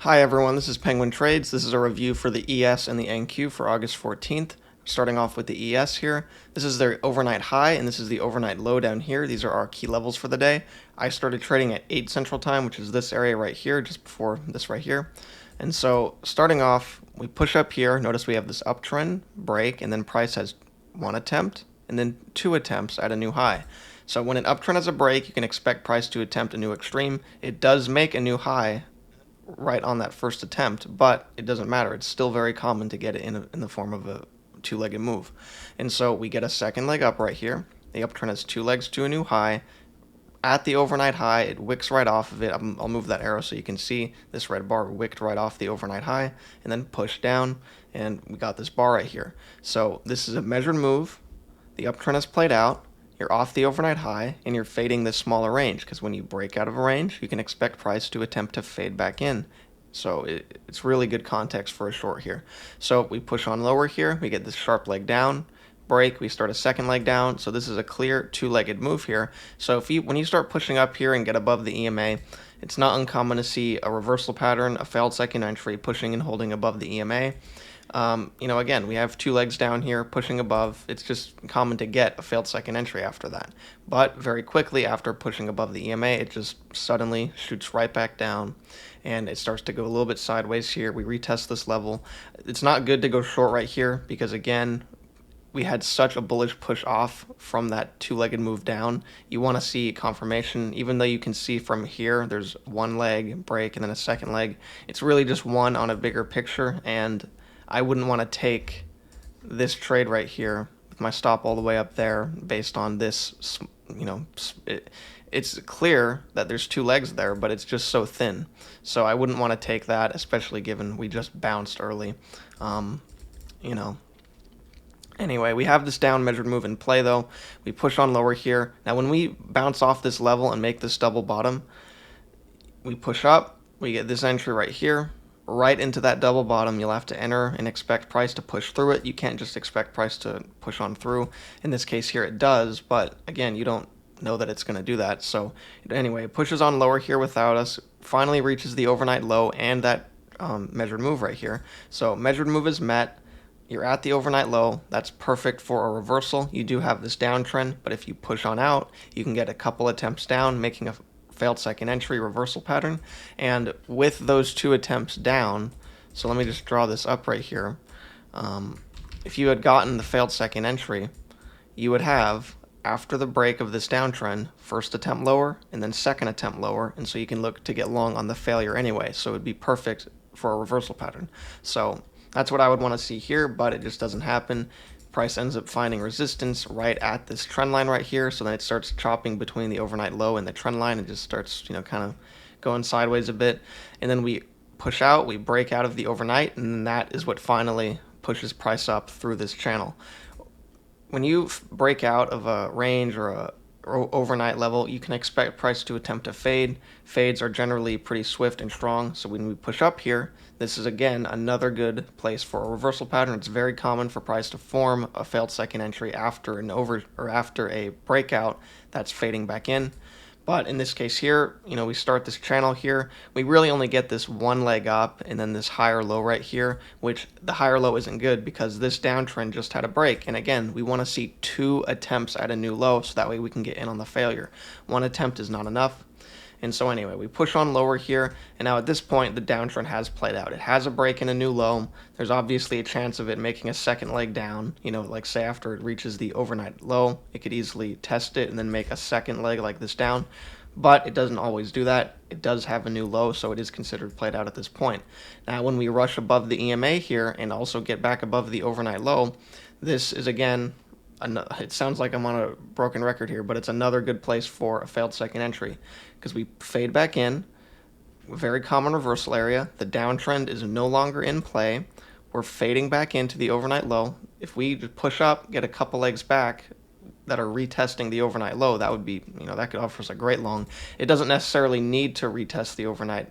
Hi everyone, this is Penguin Trades. This is a review for the ES and the NQ for August 14th. Starting off with the ES here. This is their overnight high and this is the overnight low down here. These are our key levels for the day. I started trading at 8 Central Time, which is this area right here, just before this right here. And so starting off, we push up here. Notice we have this uptrend, break, and then price has one attempt and then two attempts at a new high. So when an uptrend has a break, you can expect price to attempt a new extreme. It does make a new high right on that first attempt, but it doesn't matter. It's still very common to get it in the form of a two-legged move. And so we get a second leg up right here. The uptrend has two legs to a new high. At the overnight high, it wicks right off of it. I'll move that arrow so you can see this red bar wicked right off the overnight high and then pushed down, and we got this bar right here. So this is a measured move. The uptrend has played out. You're off the overnight high and you're fading this smaller range, because when you break out of a range, you can expect price to attempt to fade back in. So it's really good context for a short here. So we push on lower here, we get this sharp leg down, break, we start a second leg down. So this is a clear two-legged move here. So when you start pushing up here and get above the EMA, it's not uncommon to see a reversal pattern, a failed second entry, pushing and holding above the EMA. Again, we have two legs down here pushing above. It's just common to get a failed second entry after that. But very quickly after pushing above the EMA, it just suddenly shoots right back down and it starts to go a little bit sideways here. We retest this level. It's not good to go short right here because, again, we had such a bullish push off from that two-legged move down. You want to see confirmation, even though you can see from here there's one leg break and then a second leg. It's really just one on a bigger picture, and I wouldn't want to take this trade right here with my stop all the way up there based on this. It's clear that there's two legs there, but it's just so thin. So I wouldn't want to take that, especially given we just bounced early. Anyway, we have this down measured move in play though. We push on lower here. Now when we bounce off this level and make this double bottom, we push up, we get this entry right here. Right into that double bottom, you'll have to enter and expect price to push through it. You can't just expect price to push on through. In this case here it does, but again, you don't know that it's going to do that. So anyway, it pushes on lower here without us, finally reaches the overnight low and that measured move right here. So measured move is met. You're at the overnight low. That's perfect for a reversal. You do have this downtrend, but if you push on out, you can get a couple attempts down, making a failed second entry reversal pattern. And with those two attempts down, so let me just draw this up right here. If you had gotten the failed second entry, you would have, after the break of this downtrend, first attempt lower and then second attempt lower, and so you can look to get long on the failure anyway. So it would be perfect for a reversal pattern. So that's what I would want to see here, but it just doesn't happen. Price ends up finding resistance right at this trend line right here, so then it starts chopping between the overnight low and the trend line and just starts, kind of going sideways a bit. And then we push out, we break out of the overnight, and that is what finally pushes price up through this channel. When you break out of a range or a overnight level, you can expect price to attempt to fade. Fades are generally pretty swift and strong, so when we push up here, this is again another good place for a reversal pattern. It's very common for price to form a failed second entry after after a breakout that's fading back in. But in this case here, we start this channel here. We really only get this one leg up and then this higher low right here, which the higher low isn't good because this downtrend just had a break. And again, we want to see two attempts at a new low so that way we can get in on the failure. One attempt is not enough. And so anyway, we push on lower here, and now at this point, the downtrend has played out. It has a break and a new low. There's obviously a chance of it making a second leg down, like say after it reaches the overnight low, it could easily test it and then make a second leg like this down. But it doesn't always do that. It does have a new low, so it is considered played out at this point. Now, when we rush above the EMA here and also get back above the overnight low, this is again, it sounds like I'm on a broken record here, but it's another good place for a failed second entry because we fade back in, very common reversal area. The downtrend is no longer in play. We're fading back into the overnight low. If we push up, get a couple legs back that are retesting the overnight low, that would be, that could offer us a great long. It doesn't necessarily need to retest the overnight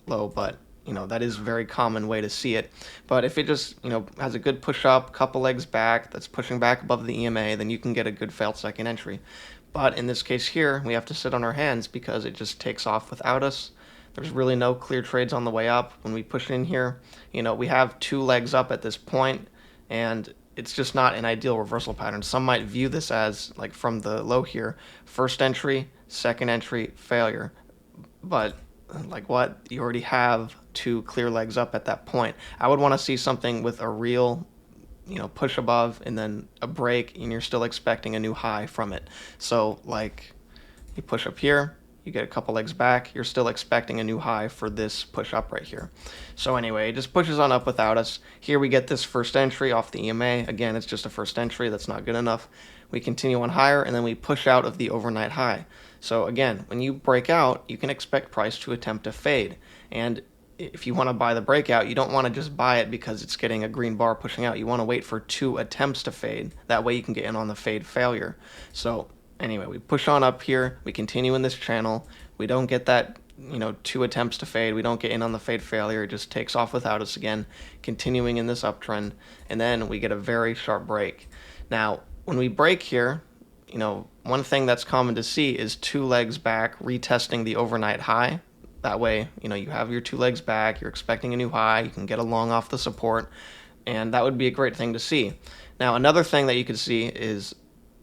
low, but that is a very common way to see it. But if it just, has a good push up, couple legs back, that's pushing back above the EMA, then you can get a good failed second entry. But in this case here, we have to sit on our hands because it just takes off without us. There's really no clear trades on the way up. When we push in here, we have 2 legs up at this point, and it's just not an ideal reversal pattern. Some might view this as, like from the low here, first entry, second entry, failure. But like what? You already have 2 clear legs up at that point. I would want to see something with a real push above and then a break, and you're still expecting a new high from it. So like you push up here, you get a couple legs back, you're still expecting a new high for this push up right here. So anyway, it just pushes on up without us. Here we get this first entry off the EMA. Again, it's just a first entry. That's not good enough. We continue on higher, and then we push out of the overnight high. So again, when you break out, you can expect price to attempt to fade. And if you want to buy the breakout, you don't want to just buy it because it's getting a green bar pushing out. You want to wait for 2 attempts to fade. That way you can get in on the fade failure. So anyway, we push on up here. We continue in this channel. We don't get that 2 attempts to fade. We don't get in on the fade failure. It just takes off without us again, continuing in this uptrend. And then we get a very sharp break. Now, when we break here, one thing that's common to see is 2 legs back retesting the overnight high. That way, you have your 2 legs back, you're expecting a new high, you can get a long off the support, and that would be a great thing to see. Now, another thing that you could see is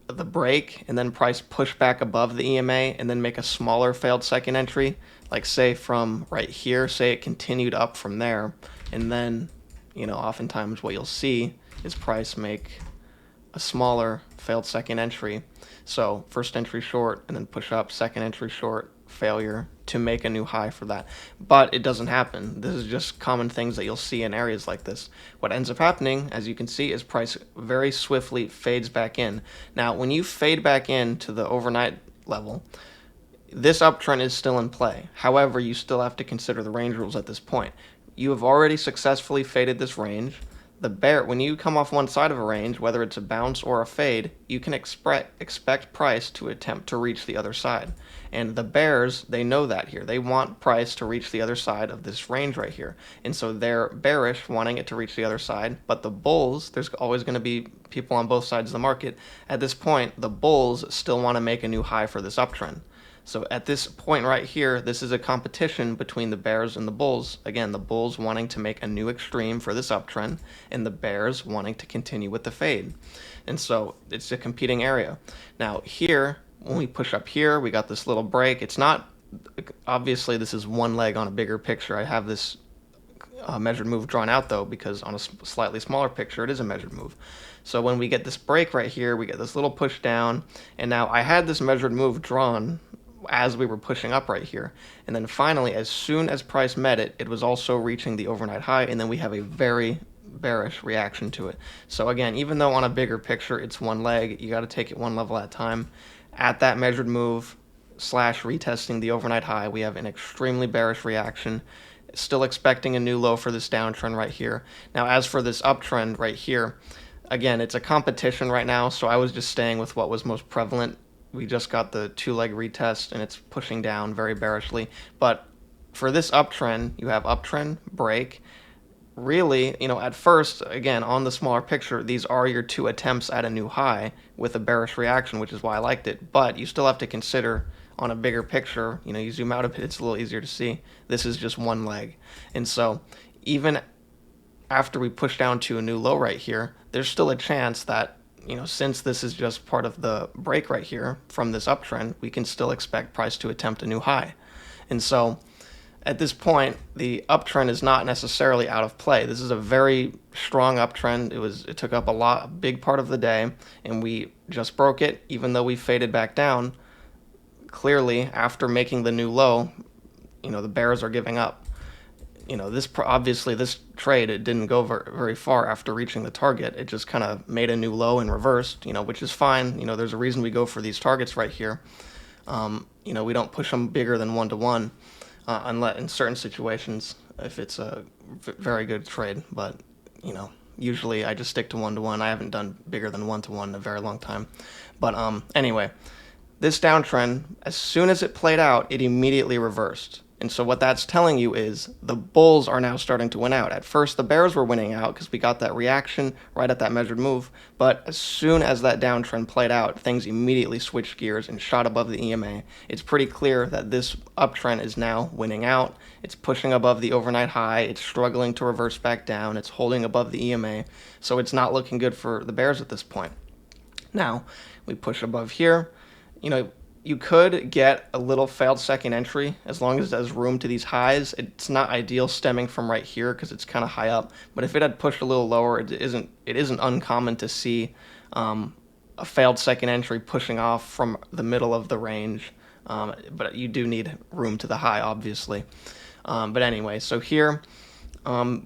the break and then price push back above the EMA and then make a smaller failed second entry, like say from right here, say it continued up from there, and then, oftentimes what you'll see is price make a smaller failed second entry. So first entry short and then push up, second entry short, failure to make a new high for that. But it doesn't happen. This is just common things that you'll see in areas like this. What ends up happening, as you can see, is price very swiftly fades back in. Now, when you fade back in to the overnight level, this uptrend is still in play. However, you still have to consider the range rules at this point. You have already successfully faded this range. When you come off one side of a range, whether it's a bounce or a fade, you can expect price to attempt to reach the other side. And the bears, they know that here. They want price to reach the other side of this range right here. And so they're bearish, wanting it to reach the other side. But the bulls, there's always going to be people on both sides of the market. At this point, the bulls still want to make a new high for this uptrend. So at this point right here, this is a competition between the bears and the bulls. Again, the bulls wanting to make a new extreme for this uptrend, and the bears wanting to continue with the fade. And so it's a competing area. Now here, when we push up here, we got this little break. It's not, obviously this is one leg on a bigger picture. I have this measured move drawn out though, because on a slightly smaller picture, it is a measured move. So when we get this break right here, we get this little push down, and now I had this measured move drawn as we were pushing up right here. And then finally, as soon as price met it, it was also reaching the overnight high, and then we have a very bearish reaction to it. So again, even though on a bigger picture it's one leg, you got to take it one level at a time. At that measured move / retesting the overnight high, we have an extremely bearish reaction, still expecting a new low for this downtrend right here. Now, as for this uptrend right here, again, it's a competition right now, so I was just staying with what was most prevalent. We just got the 2-leg retest, and it's pushing down very bearishly. But for this uptrend, you have uptrend, break. Really, at first, again, on the smaller picture, these are your 2 attempts at a new high with a bearish reaction, which is why I liked it. But you still have to consider on a bigger picture, you zoom out a bit, it's a little easier to see. This is just one leg. And so even after we push down to a new low right here, there's still a chance that since this is just part of the break right here from this uptrend, we can still expect price to attempt a new high. And so at this point, the uptrend is not necessarily out of play. This is a very strong uptrend. It took up a big part of the day, and we just broke it, even though we faded back down. Clearly, after making the new low, the bears are giving up. Obviously this trade, it didn't go very far after reaching the target. It just kind of made a new low and reversed, which is fine. There's a reason we go for these targets right here. We don't push them bigger than 1-to-1 unless in certain situations if it's a very good trade. But, usually I just stick to 1-to-1. I haven't done bigger than 1-to-1 in a very long time. But anyway, this downtrend, as soon as it played out, it immediately reversed. And so what that's telling you is the bulls are now starting to win out. At first, the bears were winning out because we got that reaction right at that measured move. But as soon as that downtrend played out, things immediately switched gears and shot above the EMA. It's pretty clear that this uptrend is now winning out. It's pushing above the overnight high. It's struggling to reverse back down. It's holding above the EMA. So it's not looking good for the bears at this point. Now, we push above here. You could get a little failed second entry as long as there's room to these highs. It's not ideal stemming from right here because it's kind of high up. But if it had pushed a little lower, it isn't uncommon to see a failed second entry pushing off from the middle of the range. But you do need room to the high, obviously. But anyway, so here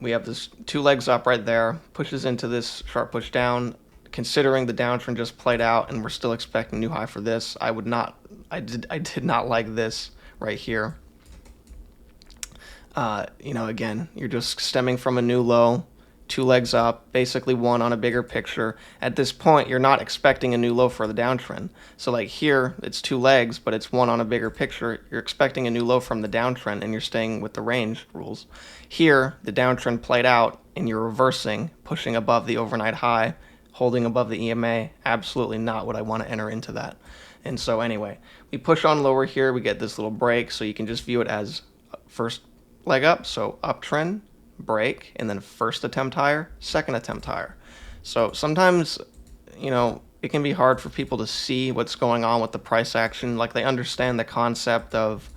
we have this 2 legs up right there, pushes into this sharp push down. Considering the downtrend just played out and we're still expecting new high for this, I did not like this right here. Again, you're just stemming from a new low, 2 legs up, basically one on a bigger picture. At this point, you're not expecting a new low for the downtrend. So like here, it's 2 legs, but it's one on a bigger picture. You're expecting a new low from the downtrend and you're staying with the range rules. Here, the downtrend played out and you're reversing, pushing above the overnight high, holding above the EMA. Absolutely not what I want to enter into that. And so anyway, we push on lower here. We get this little break, so you can just view it as first leg up, so uptrend, break, and then first attempt higher, second attempt higher. So sometimes, it can be hard for people to see what's going on with the price action. Like they understand the concept of,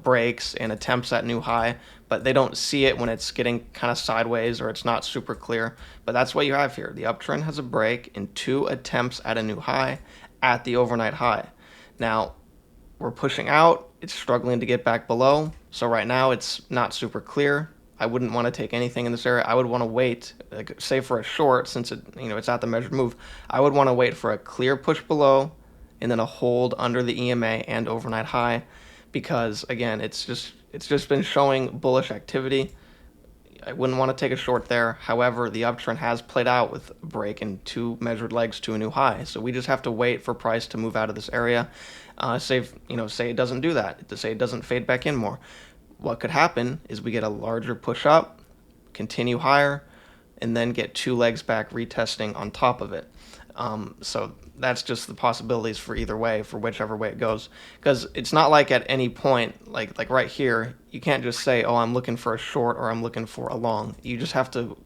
breaks and attempts at new high, but they don't see it when it's getting kind of sideways or it's not super clear. But that's what you have here. The uptrend has a break and 2 attempts at a new high at the overnight high. Now, we're pushing out. It's struggling to get back below. So right now, it's not super clear. I wouldn't want to take anything in this area. I would want to wait, say for a short, since it's at the measured move. I would want to wait for a clear push below and then a hold under the EMA and overnight high, because again, it's just been showing bullish activity. I wouldn't want to take a short there. However, the uptrend has played out with a break and 2 measured legs to a new high. So we just have to wait for price to move out of this area. Say it doesn't do that. Say it doesn't fade back in more. What could happen is we get a larger push up, continue higher, and then get 2 legs back retesting on top of it. So that's just the possibilities for either way, for whichever way it goes. Because it's not like at any point, like right here, you can't just say, oh, I'm looking for a short or I'm looking for a long. You just have to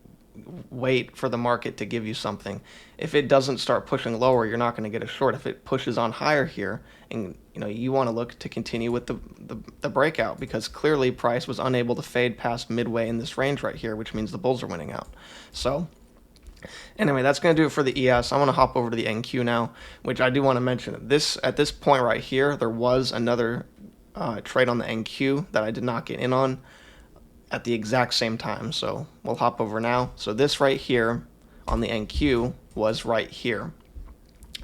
wait for the market to give you something. If it doesn't start pushing lower, you're not going to get a short. If it pushes on higher here, and you want to look to continue with the breakout, because clearly price was unable to fade past midway in this range right here, which means the bulls are winning out. So anyway, that's going to do it for the ES. I want to hop over to the NQ now, which I do want to mention. At this point right here, there was another trade on the NQ that I did not get in on at the exact same time. So we'll hop over now. So this right here on the NQ was right here.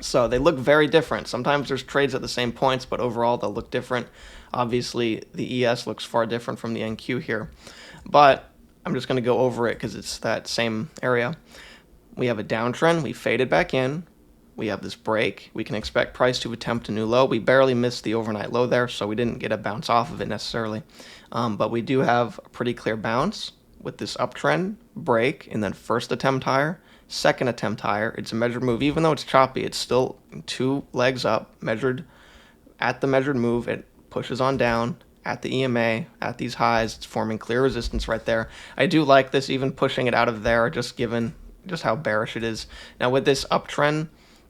So they look very different. Sometimes there's trades at the same points, but overall they'll look different. Obviously, the ES looks far different from the NQ here. But I'm just going to go over it because it's that same area. We have a downtrend. We faded back in. We have this break. We can expect price to attempt a new low. We barely missed the overnight low there, so we didn't get a bounce off of it necessarily. But we do have a pretty clear bounce with this uptrend, break, and then first attempt higher, second attempt higher. It's a measured move. Even though it's choppy, it's still 2 legs up, measured at the measured move. It pushes on down at the EMA, at these highs. It's forming clear resistance right there. I do like this, even pushing it out of there, just given just how bearish it is. Now with this uptrend,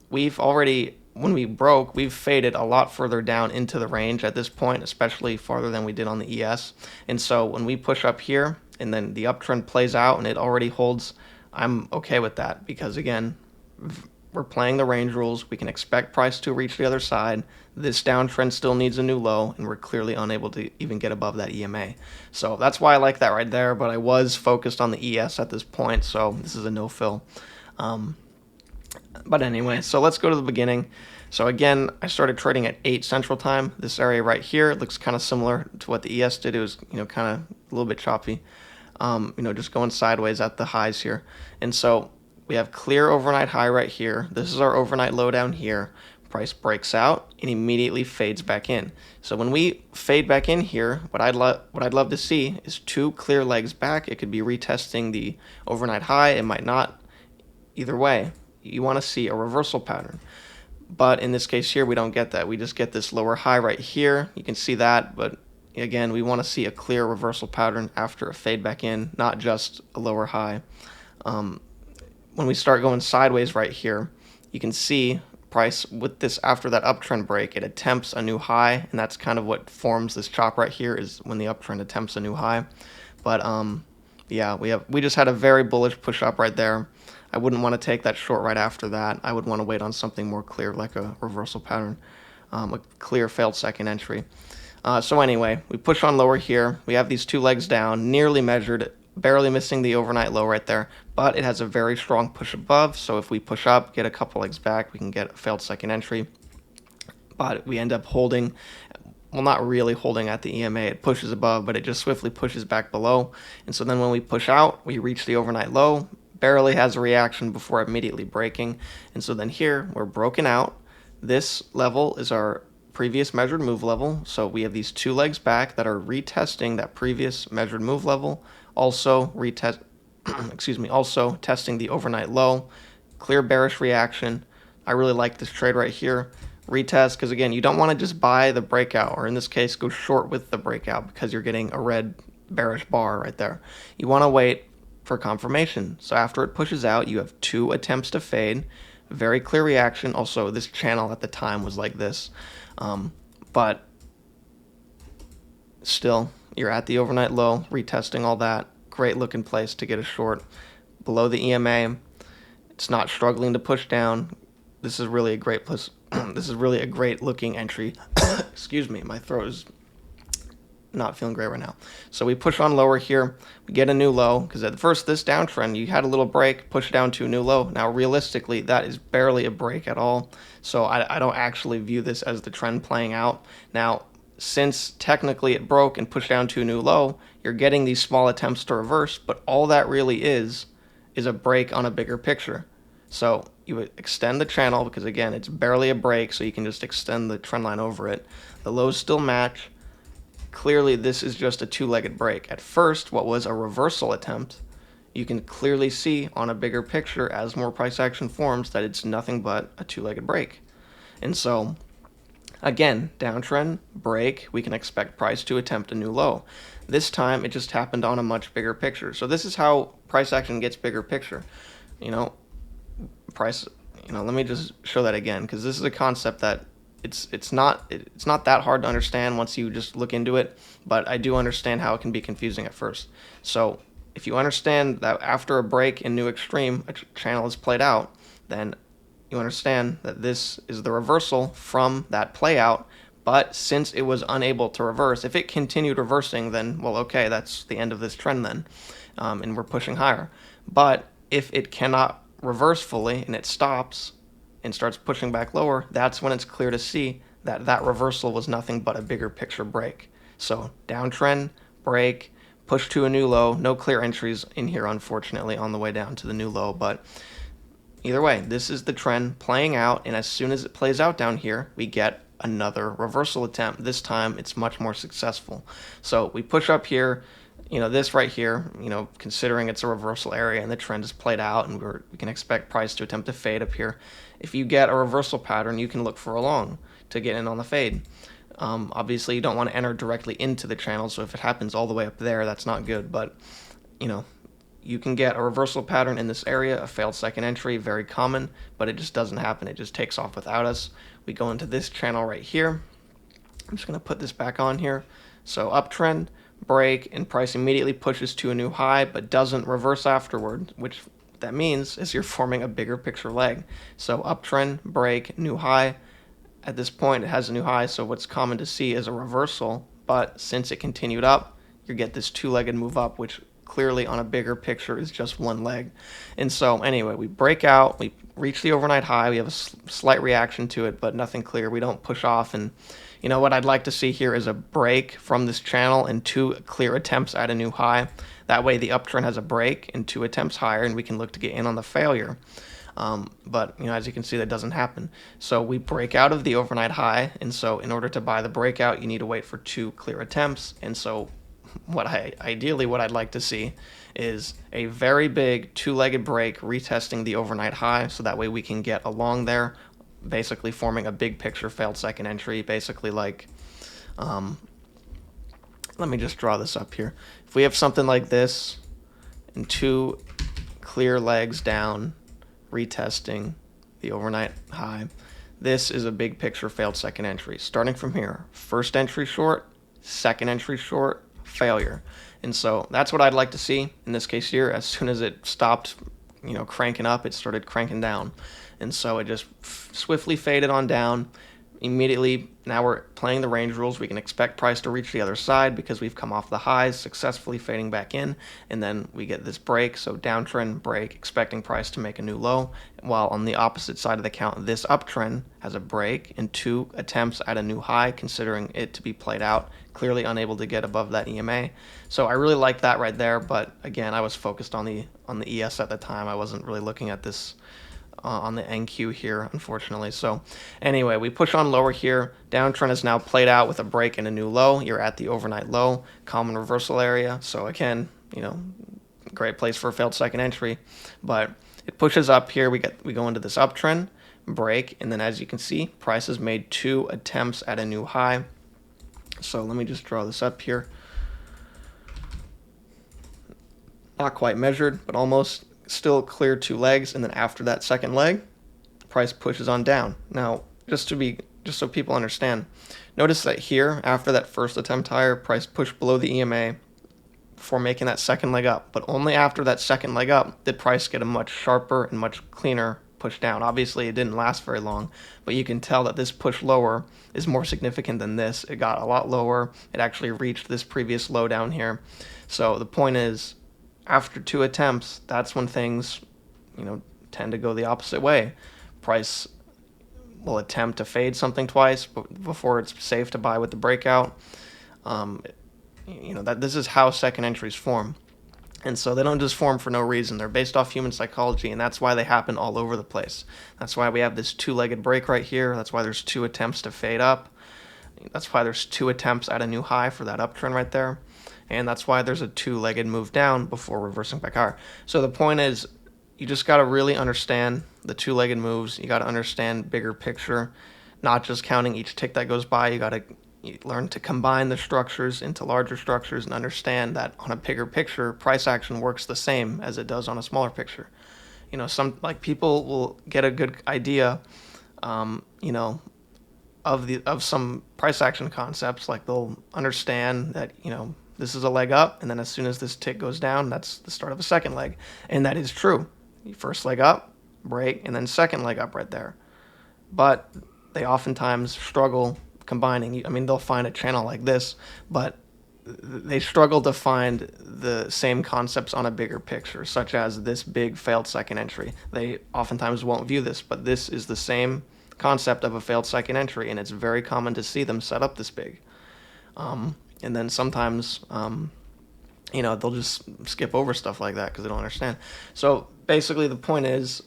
when we broke, we've faded a lot further down into the range at this point, especially farther than we did on the ES. And so when we push up here and then the uptrend plays out and it already holds, I'm okay with that, because again, we're playing the range rules. We can expect price to reach the other side. This downtrend still needs a new low, and we're clearly unable to even get above that EMA. So that's why I like that right there, but I was focused on the ES at this point, so this is a no-fill. But anyway, so let's go to the beginning. So again, I started trading at 8 Central Time. This area right here looks kind of similar to what the ES did. It was, kind of a little bit choppy, just going sideways at the highs here. And so we have clear overnight high right here. This is our overnight low down here. price breaks out and immediately fades back in. So when we fade back in here, what I'd love to see is two clear legs back. It could be retesting the overnight high, it might not. Either way, you want to see a reversal pattern. But in this case here, we don't get that. We just get this lower high right here. You can see that, but again, we want to see a clear reversal pattern after a fade back in, not just a lower high. When we start going sideways right here, you can see price with this after that uptrend break, it attempts a new high, and that's kind of what forms this chop right here, is when the uptrend attempts a new high. But yeah, we just had a very bullish push up right there. I wouldn't want to take that short right after that. I would want to wait on something more clear, like a reversal pattern, a clear failed second entry. So anyway, we push on lower here. We have these two legs down, nearly measured, barely missing the overnight low right there, but it has a very strong push above. So if we push up, get a couple legs back, we can get a failed second entry. But we end up holding, well, not really holding at the EMA. It pushes above, but it just swiftly pushes back below. And so then when we push out, we reach the overnight low, barely has a reaction before immediately breaking. And so then here, we're broken out. This level is our previous measured move level. So we have these two legs back that are retesting that previous measured move level. Also also testing the overnight low. Clear bearish reaction. I really like this trade right here. Retest, because again, you don't want to just buy the breakout, or in this case, go short with the breakout, because you're getting a red bearish bar right there. You want to wait for confirmation. So after it pushes out, you have two attempts to fade. Very clear reaction. Also, this channel at the time was like this. But still, you're at the overnight low, retesting all that. Great looking place to get a short. Below the EMA, it's not struggling to push down. This is really a great place. This is really a great looking entry. Excuse me, my throat is not feeling great right now. So we push on lower here, we get a new low, because at first this downtrend, you had a little break, push down to a new low. Now realistically, that is barely a break at all. So I don't actually view this as the trend playing out. Now, since technically it broke and pushed down to a new low, you're getting these small attempts to reverse, but all that really is a break on a bigger picture. So you would extend the channel, because again, it's barely a break, so you can just extend the trend line over it. The lows still match. Clearly, this is just a two-legged break. At first, what was a reversal attempt, you can clearly see on a bigger picture as more price action forms that it's nothing but a two-legged break. And so, again, downtrend, break, we can expect price to attempt a new low. This time, it just happened on a much bigger picture. So this is how price action gets bigger picture. Price, let me just show that again, because this is a concept that it's not that hard to understand once you just look into it, but I do understand how it can be confusing at first. So if you understand that after a break in new extreme, a channel is played out, then you understand that this is the reversal from that play out. But since it was unable to reverse, if it continued reversing, then, well, okay, that's the end of this trend then, and we're pushing higher. But if it cannot reverse fully and it stops and starts pushing back lower, that's when it's clear to see that that reversal was nothing but a bigger picture break. So downtrend, break, push to a new low. No clear entries in here, unfortunately, on the way down to the new low. But either way, this is the trend playing out, and as soon as it plays out down here, we get another reversal attempt. This time, it's much more successful. So we push up here. This right here, considering it's a reversal area and the trend is played out, and we can expect price to attempt to fade up here. If you get a reversal pattern, you can look for a long to get in on the fade. Obviously, you don't want to enter directly into the channel, so if it happens all the way up there, that's not good. But, you can get a reversal pattern in this area, a failed second entry, very common, but it just doesn't happen. It just takes off without us. We go into this channel right here. I'm just going to put this back on here. So uptrend, break, and price immediately pushes to a new high but doesn't reverse afterward, which that means is you're forming a bigger picture leg. So uptrend, break, new high. At this point, it has a new high, so what's common to see is a reversal, but since it continued up, you get this two-legged move up, which clearly on a bigger picture is just one leg. And so anyway, we break out, we reach the overnight high, we have a slight reaction to it, but nothing clear. We don't push off, and what I'd like to see here is a break from this channel and two clear attempts at a new high. That way the uptrend has a break and two attempts higher, and we can look to get in on the failure. But as you can see, that doesn't happen. So we break out of the overnight high, and so in order to buy the breakout, you need to wait for 2 clear attempts. And so what I'd like to see is a very big 2-legged break retesting the overnight high, so that way we can get along there, basically forming a big picture failed second entry, basically like let me just draw this up here. If we have something like this and 2 clear legs down retesting the overnight high, this is a big picture failed second entry. Starting from here, first entry short, second entry short, failure. And so that's what I'd like to see in this case here. As soon as it stopped cranking up, it started cranking down, and so it just swiftly faded on down. Immediately, now we're playing the range rules. We can expect price to reach the other side because we've come off the highs, successfully fading back in, and then we get this break. So downtrend break, expecting price to make a new low, while on the opposite side of the count, this uptrend has a break and 2 attempts at a new high, considering it to be played out, clearly unable to get above that EMA. So I really like that right there, but again, I was focused on the ES at the time. I wasn't really looking at this on the NQ here, unfortunately. So anyway, we push on lower here. Downtrend is now played out with a break and a new low. You're at the overnight low, common reversal area. So again, great place for a failed second entry. But it pushes up here. We go into this uptrend, break, and then as you can see, price has made 2 attempts at a new high. So let me just draw this up here. Not quite measured, but almost. Still clear 2 legs, and then after that second leg, price pushes on down. Now, just so people understand, notice that here, after that first attempt higher, price pushed below the EMA before making that second leg up. But only after that second leg up did price get a much sharper and much cleaner push down. Obviously, it didn't last very long, but you can tell that this push lower is more significant than this. It got a lot lower. It actually reached this previous low down here. So the point is, after 2 attempts, that's when things, tend to go the opposite way. Price will attempt to fade something twice before it's safe to buy with the breakout. That this is how second entries form. And so they don't just form for no reason. They're based off human psychology, and that's why they happen all over the place. That's why we have this 2-legged break right here. That's why there's 2 attempts to fade up. That's why there's 2 attempts at a new high for that uptrend right there. And that's why there's a 2-legged move down before reversing back higher. So the point is, you just got to really understand the 2-legged moves. You got to understand bigger picture, not just counting each tick that goes by. You got to learn to combine the structures into larger structures and understand that on a bigger picture, price action works the same as it does on a smaller picture. Some people will get a good idea, of some price action concepts. Like they'll understand that, this is a leg up, and then as soon as this tick goes down, that's the start of a second leg. And that is true. First leg up, break, and then second leg up right there. But they oftentimes struggle combining. They'll find a channel like this, but they struggle to find the same concepts on a bigger picture, such as this big failed second entry. They oftentimes won't view this, but this is the same concept of a failed second entry, and it's very common to see them set up this big. And then sometimes, they'll just skip over stuff like that because they don't understand. So basically the point is,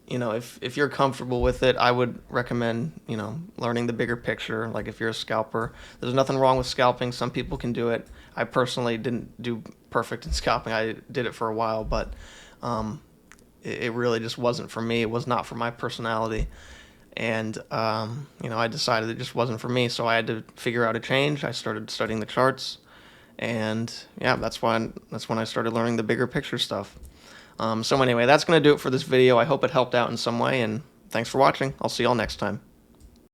if you're comfortable with it, I would recommend, learning the bigger picture. Like if you're a scalper, there's nothing wrong with scalping. Some people can do it. I personally didn't do perfect in scalping. I did it for a while, but it really just wasn't for me. It was not for my personality. And, I decided it just wasn't for me, so I had to figure out a change. I started studying the charts, and yeah, that's when I started learning the bigger picture stuff. So anyway, that's going to do it for this video. I hope it helped out in some way, and thanks for watching. I'll see y'all next time.